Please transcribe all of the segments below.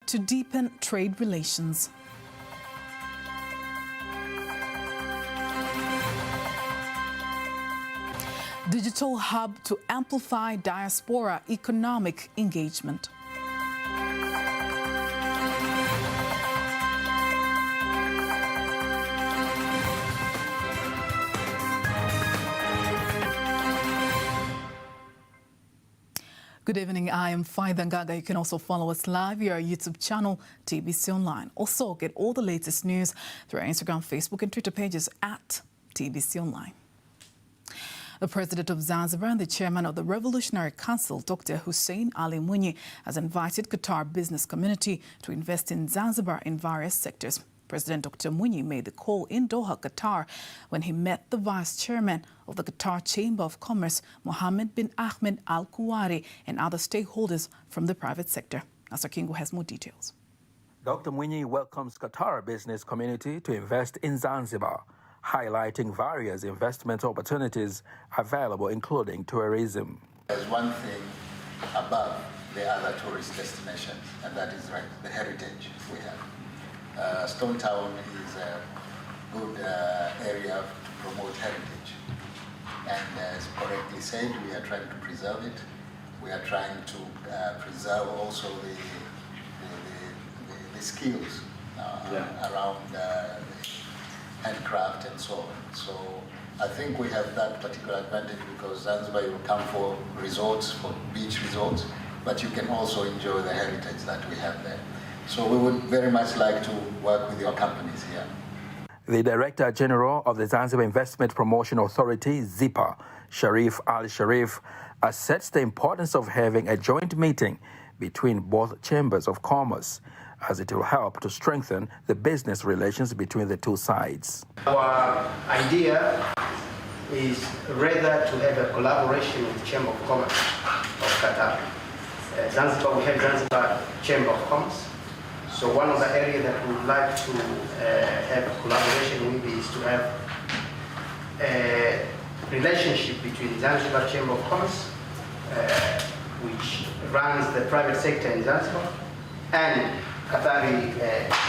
to deepen trade relations. Digital hub to amplify diaspora economic engagement. Good evening, I am Faida Ngaga. You can also follow us live via our YouTube channel, TBC Online. Also, get all the latest news through our Instagram, Facebook and Twitter pages at TBC Online. The President of Zanzibar and the Chairman of the Revolutionary Council, Dr. Hussein Ali Mwinyi, has invited Qatar business community to invest in Zanzibar in various sectors. President Dr. Mwinyi made the call in Doha, Qatar, when he met the Vice Chairman of the Qatar Chamber of Commerce, Mohammed bin Ahmed Al Kuwari, and other stakeholders from the private sector. Nasser Kingo has more details. Dr. Mwinyi welcomes Qatar business community to invest in Zanzibar, highlighting various investment opportunities available, including tourism. There's one thing above the other tourist destinations, and that is the heritage we have. Stone Town is a good area to promote heritage. And as correctly said, we are trying to preserve it. We are trying to preserve also the skills around handcraft and so on. So I think we have that particular advantage because Zanzibar, you come for resorts, for beach resorts, but you can also enjoy the heritage that we have there. So we would very much like to work with your companies here. The Director General of the Zanzibar Investment Promotion Authority, ZIPA, Sharif Al-Sharif, assessed the importance of having a joint meeting between both chambers of commerce, as it will help to strengthen the business relations between the two sides. Our idea is rather to have a collaboration with the Chamber of Commerce of Qatar. Zanzibar, we have Zanzibar Chamber of Commerce. So one of the areas that we would like to have a collaboration with is to have a relationship between Zanzibar Chamber of Commerce, which runs the private sector in Zanzibar, and Qatari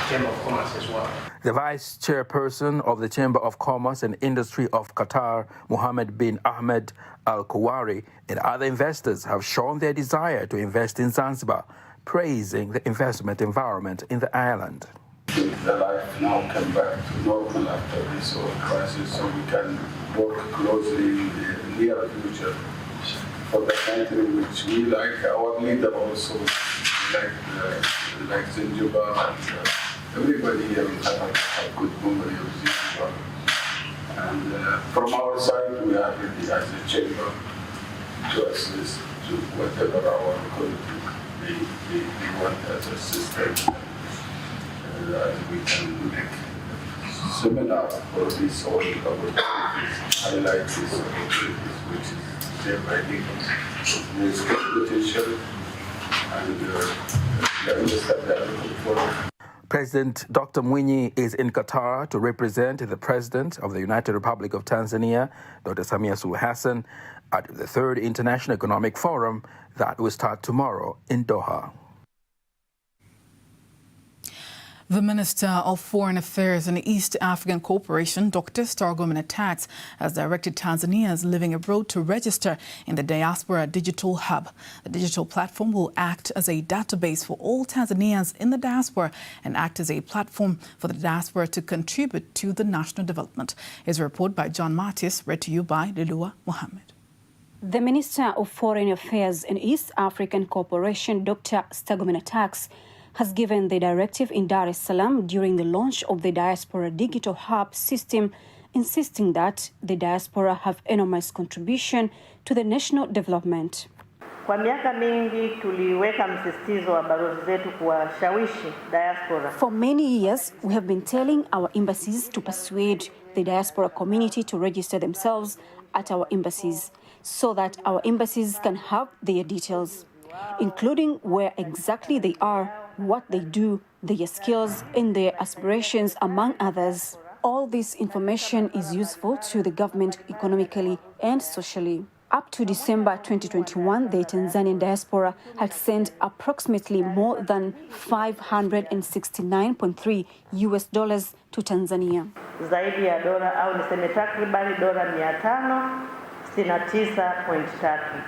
Chamber of Commerce as well. The Vice Chairperson of the Chamber of Commerce and Industry of Qatar, Mohammed bin Ahmed Al Kuwari, and other investors have shown their desire to invest in Zanzibar, praising the investment environment in the island. The life now come back to normal after this oil crisis, so we can work closely in the near future for the country which we like. Our leader also like Zanzibar, and everybody here will have a good memory of Zanzibar. And from our side, we are ready as a chamber to assist to whatever our community they want as a system. We can make seminar for this all opportunities, highlight these opportunities, which is there by there's good potential, and understand that looking forward. President Dr. Mwinyi is in Qatar to represent the President of the United Republic of Tanzania, Dr. Samia Suluhu Hassan, at the Third International Economic Forum that will start tomorrow in Doha. The Minister of Foreign Affairs and East African Cooperation, Dr. Stergomena Tax, has directed Tanzanians living abroad to register in the Diaspora Digital Hub. The digital platform will act as a database for all Tanzanians in the diaspora and act as a platform for the diaspora to contribute to the national development. Here's a report by John Martis, read to you by Lilua Mohammed. The Minister of Foreign Affairs and East African Cooperation, Dr. Stergomena Tax, has given the directive in Dar es Salaam during the launch of the Diaspora Digital Hub system, insisting that the diaspora have enormous contribution to the national development. Kwa miaka mingi tuliweka msisitizo wa balozi zetu kuwashawishi diaspora. For many years, we have been telling our embassies to persuade the diaspora community to register themselves at our embassies so that our embassies can have their details, including where exactly they are, what they do, their skills, and their aspirations, among others. All this information is useful to the government economically and socially. Up to December 2021, the Tanzanian diaspora had sent approximately more than $569.3 to Tanzania. Zaidi ya dola au niseme takribani dola 569.3.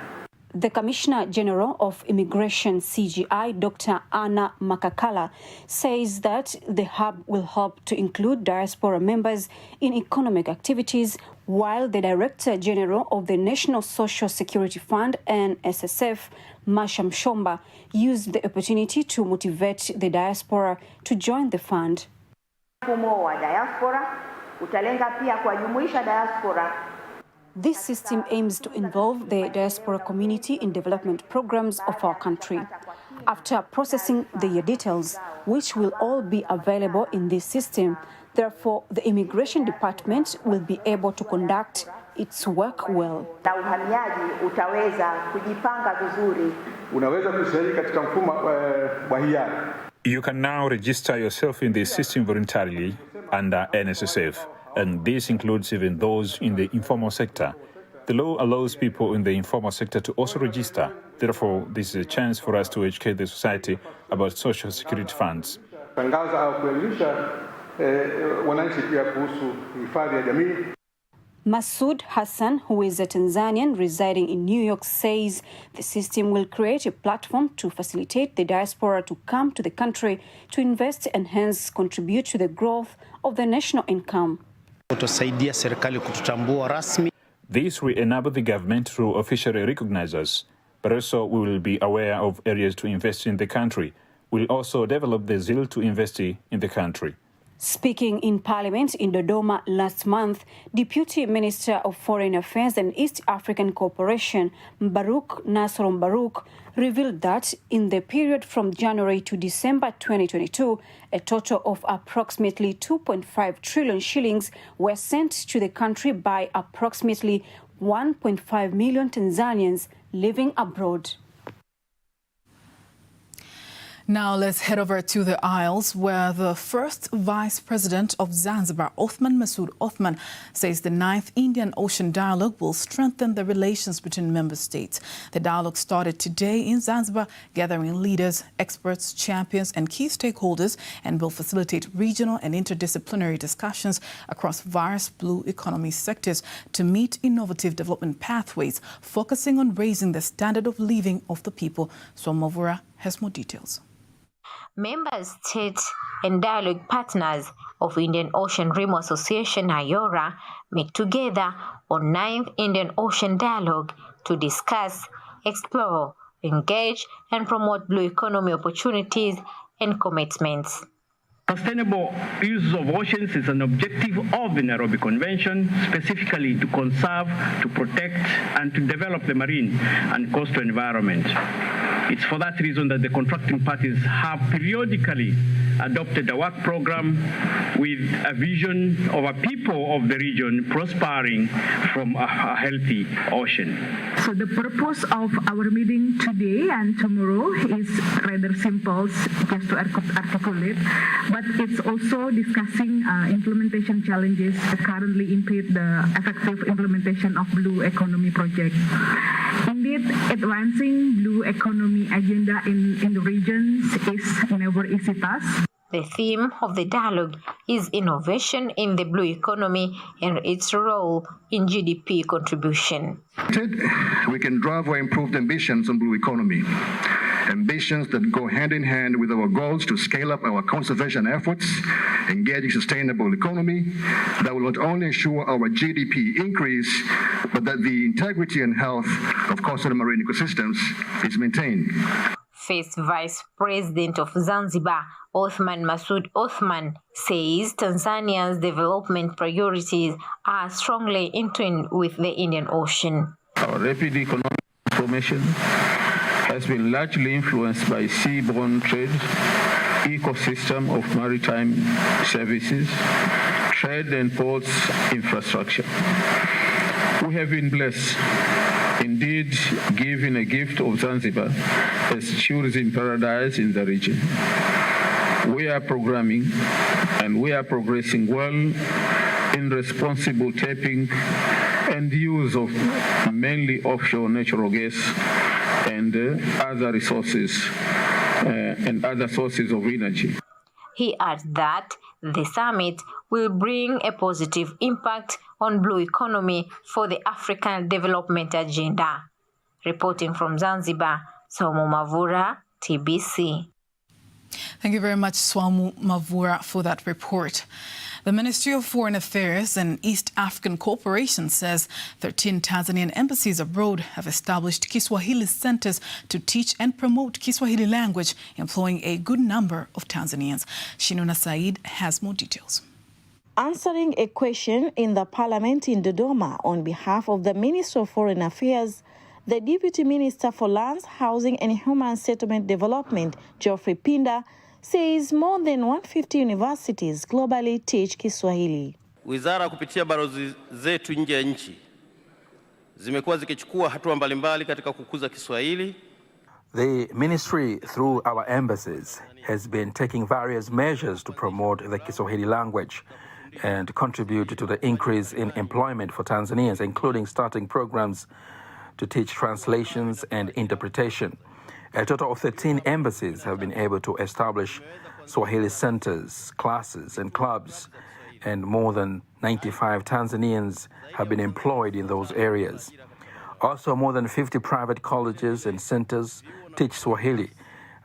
The Commissioner General of Immigration, CGI, Dr. Anna Makakala, says that the hub will help to include diaspora members in economic activities, while the Director General of the National Social Security Fund, NSSF, Masha Mshomba, used the opportunity to motivate the diaspora to join the fund. Mfumo wa diaspora utalenga pia kuwajumuisha diaspora. This system aims to involve the diaspora community in development programs of our country. After processing their details, which will all be available in this system, therefore the Immigration Department will be able to conduct its work well. Na uhamiaji utaweza kujipanga vizuri. Unaweza kushiriki katika mfumo wa hiari. You can now register yourself in this system voluntarily under NSSF. And this includes even those in the informal sector. The law allows people in the informal sector to also register. Therefore, this is a chance for us to educate the society about social security funds. Tangaza au kuelimisha wananchi pia kuhusu hifadhi ya jamii. Masood Hassan, who is a Tanzanian residing in New York, says the system will create a platform to facilitate the diaspora to come to the country to invest and hence contribute to the growth of the national income. This will enable the government to officially recognize us, but also we will be aware of areas to invest in the country. We'll also develop the zeal to invest in the country. Speaking in Parliament in Dodoma last month, Deputy Minister of Foreign Affairs and East African Cooperation, Mbaruk Nasr Mbaruk, revealed that in the period from January to December 2022, a total of approximately 2.5 trillion shillings were sent to the country by approximately 1.5 million Tanzanians living abroad. Now let's head over to the Isles, where the first Vice President of Zanzibar, Othman Masoud Othman, says the 9th Indian Ocean Dialogue will strengthen the relations between member states. The dialogue started today in Zanzibar, gathering leaders, experts, champions and key stakeholders, and will facilitate regional and interdisciplinary discussions across various blue economy sectors to meet innovative development pathways, focusing on raising the standard of living of the people. Swamavura has more details. Member states and dialogue partners of Indian Ocean Rim Association, IORA, meet together on 9th Indian Ocean Dialogue to discuss, explore, engage and promote blue economy opportunities and commitments. Sustainable use of oceans is an objective of the Nairobi Convention, specifically to conserve, to protect, and to develop the marine and coastal environment. It's for that reason that the contracting parties have periodically adopted a work program with a vision of a people of the region prospering from a healthy ocean. So the purpose of our meeting today and tomorrow is rather simple, just to articulate, but it's also discussing implementation challenges that currently impede the effective implementation of blue economy projects. Indeed, advancing blue economy agenda in the regions is never easy task. The theme of the dialogue is innovation in the blue economy and its role in GDP contribution. We can drive our improved ambitions on blue economy. Ambitions that go hand in hand with our goals to scale up our conservation efforts, engaging sustainable economy that will not only ensure our GDP increase, but that the integrity and health of coastal and marine ecosystems is maintained. First Vice President of Zanzibar, Othman Masoud Othman, says Tanzania's development priorities are strongly in tune with the Indian Ocean. Our rapid economic transformation has been largely influenced by seaborne trade, ecosystem of maritime services, trade and ports infrastructure. We have been blessed, indeed given a gift of Zanzibar as tourism paradise in the region. We are programming and we are progressing well in responsible tapping and the use of mainly offshore natural gas and other resources and other sources of energy. He adds that the summit will bring a positive impact on blue economy for the African development agenda. Reporting from Zanzibar, Swamu Mavura, TBC. Thank you very much, Swamu Mavura, for that report. The Ministry of Foreign Affairs and East African Cooperation says 13 Tanzanian embassies abroad have established Kiswahili centers to teach and promote Kiswahili language, employing a good number of Tanzanians. Shinuna Said has more details. Answering a question in the Parliament in Dodoma on behalf of the Ministry of Foreign Affairs, the Deputy Minister for Lands, Housing and Human Settlement Development, Geoffrey Pinda, says more than 150 universities globally teach Kiswahili. Wizara kupitia balozi zetu nje ya nchi zimekuwa zikichukua hatua mbalimbali katika kukuza Kiswahili. The ministry, through our embassies, has been taking various measures to promote the Kiswahili language and contribute to the increase in employment for Tanzanians, including starting programs to teach translations and interpretation. A total of 13 embassies have been able to establish Swahili centers, classes, and clubs, and more than 95 Tanzanians have been employed in those areas. Also, more than 50 private colleges and centers teach Swahili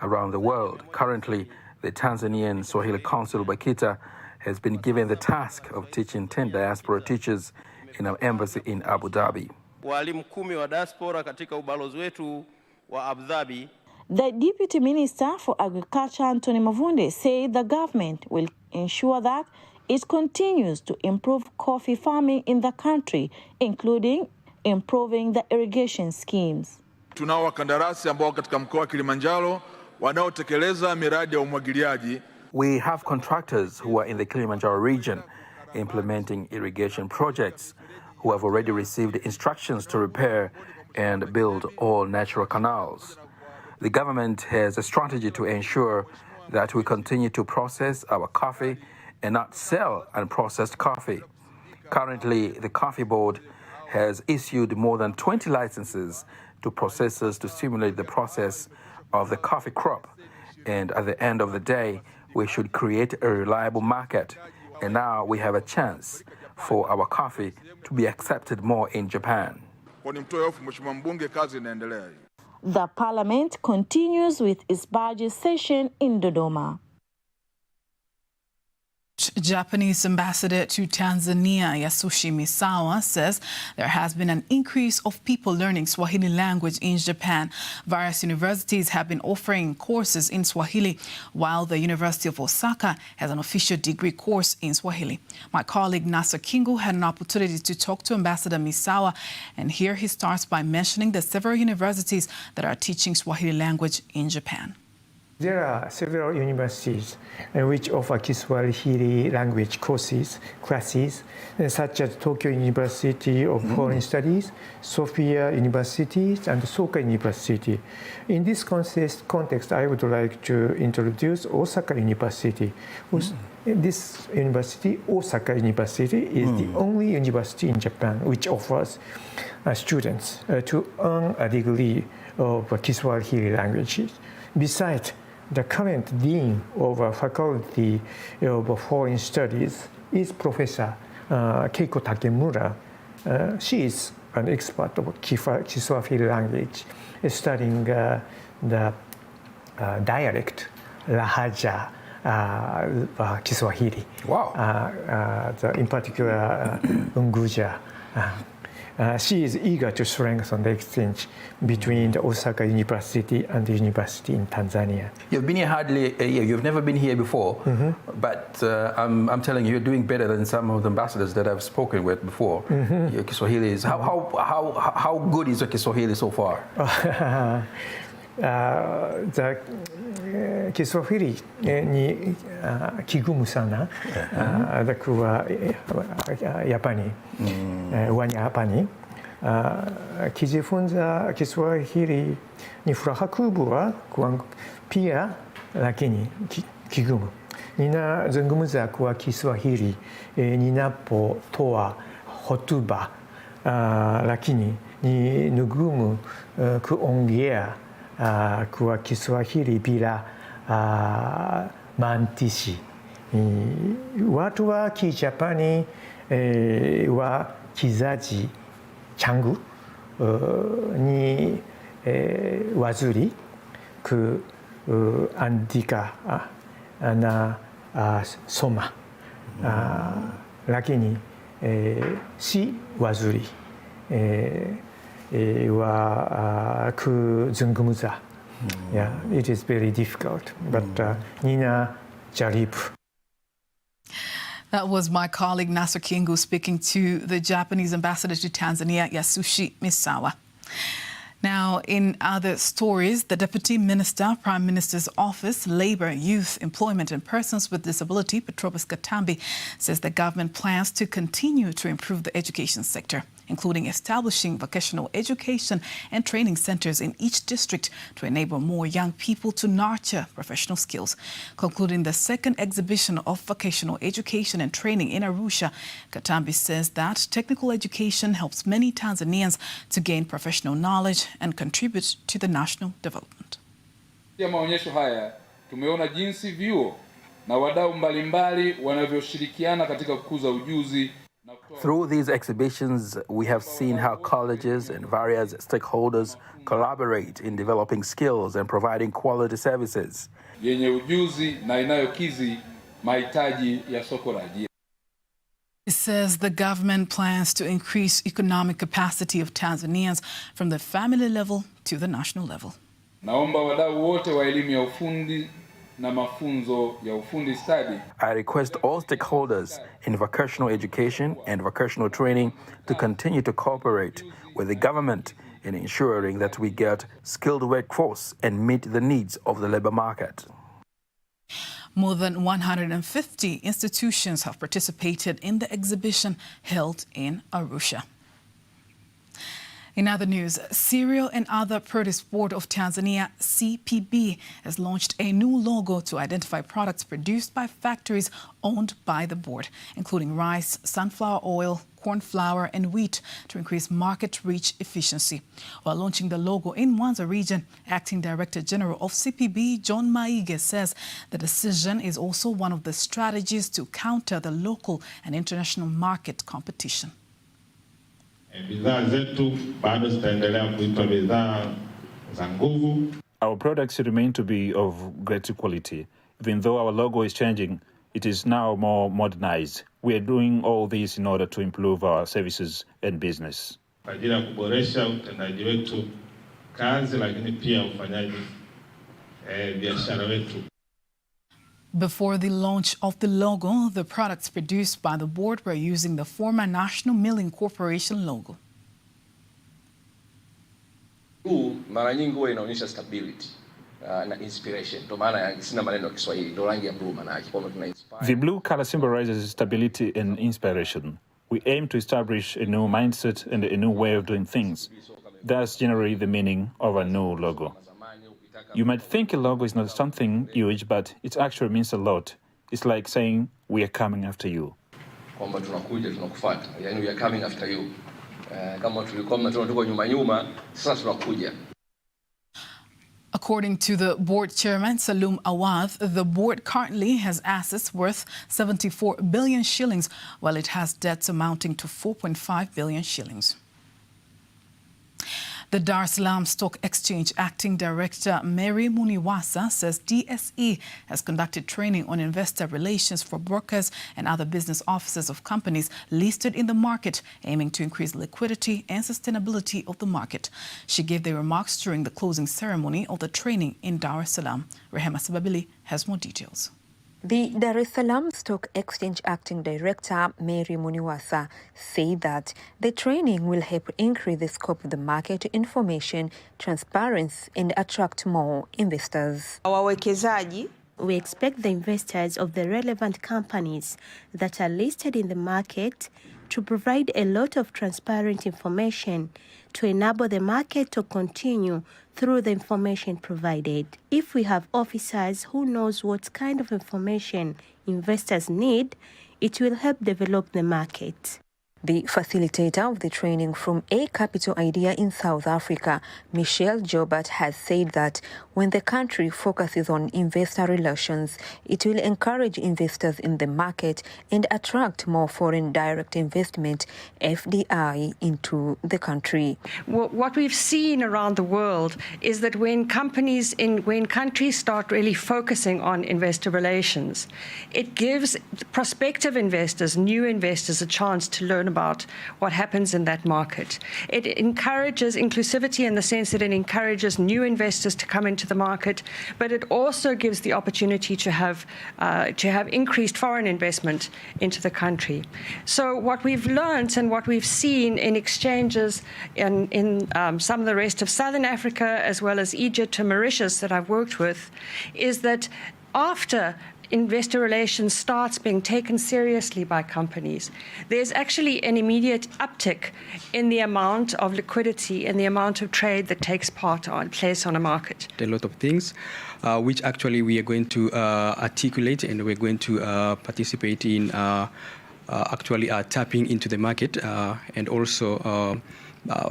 around the world. Currently, the Tanzanian Swahili Council, BAKITA, has been given the task of teaching 10 diaspora teachers in our embassy in Abu Dhabi. Walimu 10 wa diaspora katika ubalozi wetu wa Abu Dhabi. The Deputy Minister for Agriculture, Anthony Mavunde, said the government will ensure that it continues to improve coffee farming in the country, including improving the irrigation schemes. Tunao wakandarasi ambao katika mkoa wa Kilimanjaro wanaotekeleza miradi ya umwagiliaji. We have contractors who are in the Kilimanjaro region implementing irrigation projects who have already received instructions to repair and build all natural canals. The government has a strategy to ensure that we continue to process our coffee and not sell unprocessed coffee. Currently, the Coffee Board has issued more than 20 licenses to processors to stimulate the process of the coffee crop. And at the end of the day, we should create a reliable market. And now we have a chance for our coffee to be accepted more in Japan. The Parliament continues with its budget session in Dodoma. Japanese ambassador to Tanzania, Yasushi Misawa, says there has been an increase of people learning Swahili language in Japan. Various universities have been offering courses in Swahili, while the University of Osaka has an official degree course in Swahili. My colleague Nasser Kingu had an opportunity to talk to Ambassador Misawa, and here he starts by mentioning the several universities that are teaching Swahili language in Japan. There are several universities which offer Kiswahili language classes, such as Tokyo University of Foreign Studies, Sophia University, and Soka University. In this context, I would like to introduce Osaka University. This university, Osaka University, is the only university in Japan which offers students to earn a degree of Kiswahili languages. Besides, the current dean of Faculty of Foreign Studies is Professor Keiko Takemura. She is an expert of Kiswahili language, studying the dialect Lahaja Kiswahili. Wow. In particular, Unguja. She is eager to strengthen the exchange between the Osaka University and the university in Tanzania. You've been here hardly a year. You've never been here before, but I'm telling you, you're doing better than some of the ambassadors that I've spoken with before. Your Kiswahili is how good is your Kiswahili so far? The Kiswahili ni kigumu sana kwa Japani, Wanyapani. Kijifunza Kiswahili ni furaha kubwa kwangu pia, lakini kigumu. Ninazungumza kwa Kiswahili ninapotoa hotuba lakini ni ngumu kuongea kwa Kiswahili bila maandishi. Watu wa Kijapani wa kizazi changu ni wazuri kuandika na soma, lakini si wazuri wa kuzungumza. Yeah, it is very difficult, but nina jaribu. That was my colleague Nasser Kingu speaking to the Japanese ambassador to Tanzania, Yasushi Misawa. Now, in other stories, the Deputy Minister, Prime Minister's Office, Labour, Youth, Employment and Persons with Disability, Petrobus Katambi, says the government plans to continue to improve the education sector, including establishing vocational education and training centres in each district to enable more young people to nurture professional skills. Concluding the second exhibition of vocational education and training in Arusha, Katambi says that technical education helps many Tanzanians to gain professional knowledge and contribute to the national development. Ya maonyesho haya tumeona jinsi vyuo na wadau mbalimbali wanavyoshirikiana katika kukuza ujuzi. Through these exhibitions, we have seen how colleges and various stakeholders collaborate in developing skills and providing quality services. Yenye ujuzi na inayokizi mahitaji ya soko la ajira. It says the government plans to increase economic capacity of Tanzanians from the family level to the national level. Naomba wadau wote wa elimu ya ufundi na mafunzo ya ufundi stadi. I request all stakeholders in vocational education and vocational training to continue to cooperate with the government in ensuring that we get skilled workforce and meet the needs of the labor market. More than 150 institutions have participated in the exhibition held in Arusha. In other news, Cereal and Other Produce Board of Tanzania, CPB, has launched a new logo to identify products produced by factories owned by the board, including rice, sunflower oil, corn flour and wheat, to increase market reach efficiency. While launching the logo in Mwanza region, Acting Director General of CPB, John Maige, says the decision is also one of the strategies to counter the local and international market competition. Our products remain to be of great quality. Even though our logo is changing, it is now more modernized. We are doing all this in order to improve our services and business. Before the launch of the logo, the products produced by the board were using the former National Milling Corporation logo. Mara nyingi huwa inaonyesha stability na inspiration. Ndio maana sina maneno ya Kiswahili, ndio rangi ya blue maana yake kwamba tuna inspire. The blue color symbolizes stability and inspiration. We aim to establish a new mindset and a new way of doing things. That's generally the meaning of a new logo. You might think a logo is not something huge, but it actually means a lot. It's like saying, we are coming after you. Kwamba tunakuja tunakufuata. Yani we are coming after you. Kama tulikuwa tunatoka nyuma sasa tunakuja. According to the board chairman, Salum Awadh, the board currently has assets worth 74 billion shillings, while it has debts amounting to 4.5 billion shillings. The Dar es Salaam Stock Exchange Acting Director Mary Muniwasa says DSE has conducted training on investor relations for brokers and other business officers of companies listed in the market, aiming to increase liquidity and sustainability of the market. She gave the remarks during the closing ceremony of the training in Dar es Salaam. Rehema Sababili has more details. The Dar es Salaam Stock Exchange Acting Director, Mary Muniwasa, said that the training will help increase the scope of the market information, transparency, and attract more investors. We expect the investors of the relevant companies that are listed in the market to provide a lot of transparent information to enable the market to continue through the information provided. If we have officers who knows what kind of information investors need, it will help develop the market. The facilitator of the training from A Capital Idea in South Africa, Michelle Jobert, has said that when the country focuses on investor relations, it will encourage investors in the market and attract more foreign direct investment, FDI, into the country. What we've seen around the world is that when countries start really focusing on investor relations, it gives prospective investors, new investors, a chance to learn about what happens in that market. It encourages inclusivity in the sense that it encourages new investors to come into the market, but it also gives the opportunity to have increased foreign investment into the country. So what we've learned and what we've seen in exchanges in some of the rest of Southern Africa, as well as Egypt and Mauritius that I've worked with, is that after investor relations starts being taken seriously by companies, there's actually an immediate uptick in the amount of liquidity and the amount of trade that takes place on a market. A lot of things which actually we are going to articulate, and we're going to participate in actually tapping into the market and also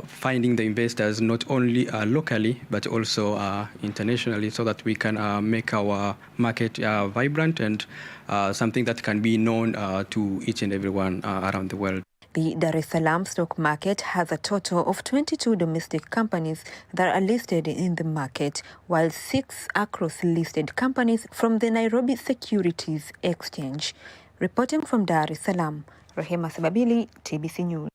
finding the investors not only locally but also internationally, so that we can make our market vibrant and something that can be known to each and everyone around the world. The Dar es Salaam stock market has a total of 22 domestic companies that are listed in the market, while 6 are cross-listed companies from the Nairobi Securities Exchange. Reporting from Dar es Salaam, Rehema Sebabili, TBC News.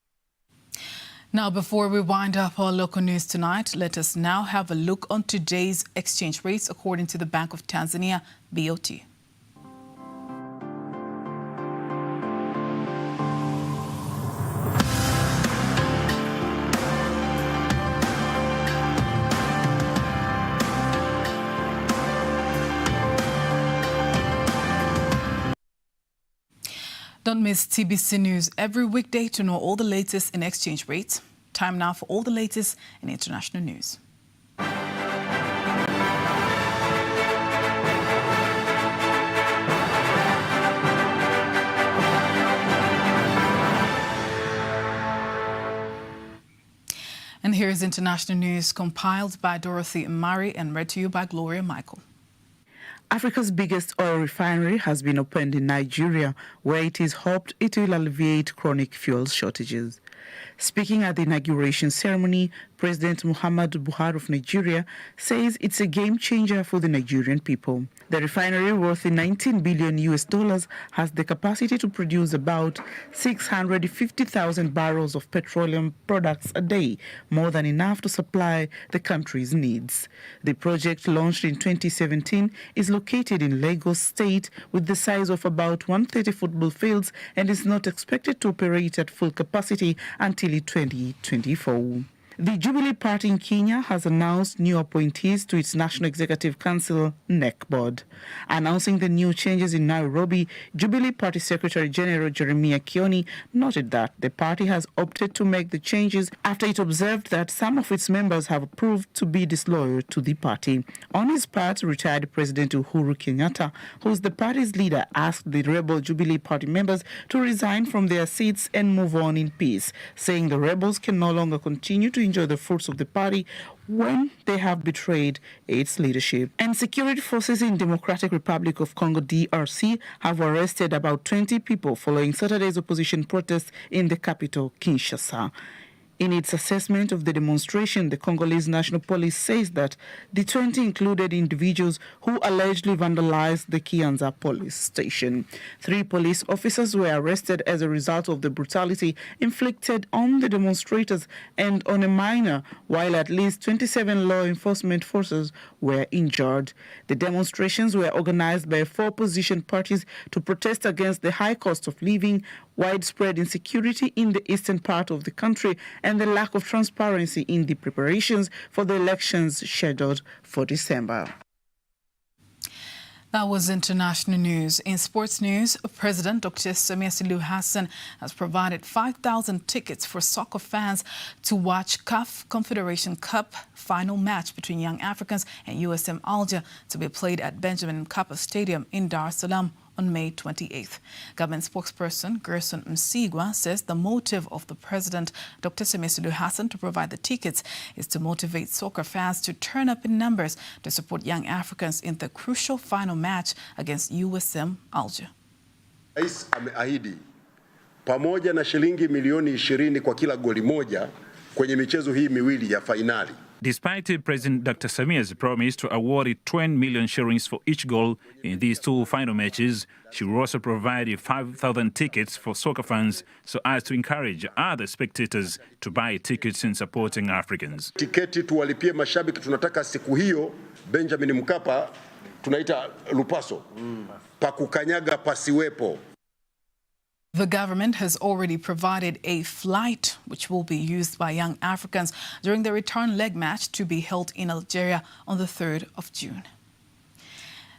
Now, before we wind up our local news tonight, let us now have a look on today's exchange rates according to the Bank of Tanzania, BOT. Don't miss TBC News every weekday to know all the latest in exchange rates. Time now for all the latest in international news. And here is international news compiled by Dorothy Mari and read to you by Gloria Michael. Africa's biggest oil refinery has been opened in Nigeria, where it is hoped it will alleviate chronic fuel shortages. Speaking at the inauguration ceremony, President Muhammadu Buhari of Nigeria says it's a game changer for the Nigerian people. The refinery, worth $19 billion, has the capacity to produce about 650,000 barrels of petroleum products a day, more than enough to supply the country's needs. The project, launched in 2017, is located in Lagos State with the size of about 130 football fields and is not expected to operate at full capacity until 2024. The Jubilee Party in Kenya has announced new appointees to its National Executive Council NEC board. Announcing the new changes in Nairobi, Jubilee Party Secretary General Jeremiah Kioni noted that the party has opted to make the changes after it observed that some of its members have proved to be disloyal to the party. On his part, retired President Uhuru Kenyatta, who is the party's leader, asked the rebel Jubilee Party members to resign from their seats and move on in peace, saying the rebels can no longer continue to enjoy the fruits of the party when they have betrayed its leadership. And security forces in Democratic Republic of Congo, DRC, have arrested about 20 people following Saturday's opposition protests in the capital, Kinshasa. In its assessment of the demonstration, the Congolese National Police says that the 20 included individuals who allegedly vandalized the Kianza police station. 3 police officers were arrested as a result of the brutality inflicted on the demonstrators and on a minor, while at least 27 law enforcement forces were injured. The demonstrations were organized by 4 opposition parties to protest against the high cost of living, widespread insecurity in the eastern part of the country, and the lack of transparency in the preparations for the elections scheduled for December. That was international news. In sports news, President Dr. Samia Suluhu Hassan has provided 5,000 tickets for soccer fans to watch CAF Confederation Cup final match between Young Africans and USM Alger to be played at Benjamin Mkapa Stadium in Dar es Salaam on May 28th. Government spokesperson Gerson Msigwa says the motive of the president, Dr. Samia Suluhu Hassan, to provide the tickets is to motivate soccer fans to turn up in numbers to support young Africans in the crucial final match against USM Alger. Rais ameahidi pamoja na shilingi milioni 20 kwa kila goli moja kwenye michezo hii miwili ya fainali. Despite President Dr. Samia's promise to award 20 million shillings for each goal in these two final matches, she will also provide 5,000 tickets for soccer fans so as to encourage other spectators to buy tickets in supporting Africans. Tiketi tuwalipie mashabiki, tunataka siku hiyo Benjamin Mkapa tunaita lupaso, pakukanyaga pasiwepo. The government has already provided a flight which will be used by young Africans during the return leg match to be held in Algeria on the 3rd of June.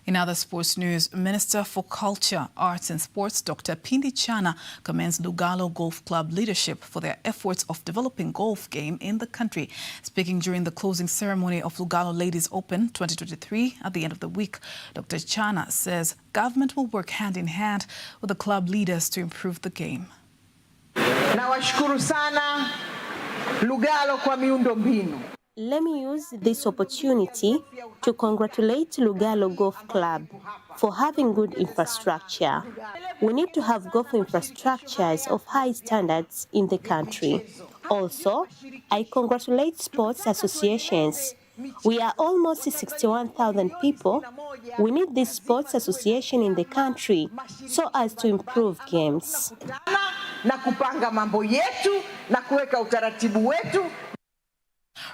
In other sports news, Minister for Culture, Arts and Sports, Dr. Pindi Chana, commends Lugalo Golf Club leadership for their efforts of developing golf game in the country. Speaking during the closing ceremony of Lugalo Ladies Open 2023 at the end of the week, Dr. Chana says government will work hand in hand with the club leaders to improve the game. Nawashukuru sana Lugalo kwa miundombinu. Let me use this opportunity to congratulate Lugalo Golf Club for having good infrastructure. We need to have golf infrastructures of high standards in the country. Also, I congratulate sports associations. We are almost 61,000 people. We need this sports association in the country so as to improve games. Na kupanga mambo yetu na kuweka utaratibu wetu.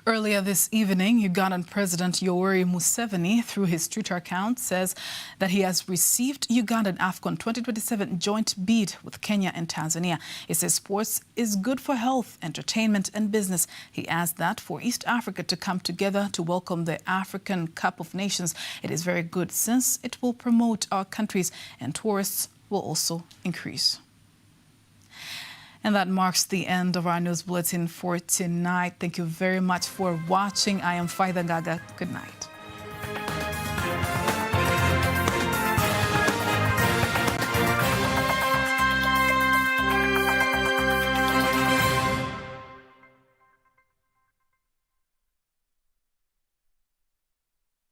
Earlier this evening, Ugandan President Yoweri Museveni, through his Twitter account, says that he has received Ugandan AFCON 2027 joint bid with Kenya and Tanzania. He says sports is good for health, entertainment and business. He adds that for East Africa to come together to welcome the African Cup of Nations, it is very good since it will promote our countries and tourists will also increase. And that marks the end of our news bulletin for tonight. Thank you very much for watching. I am Faida Gaga. Good night.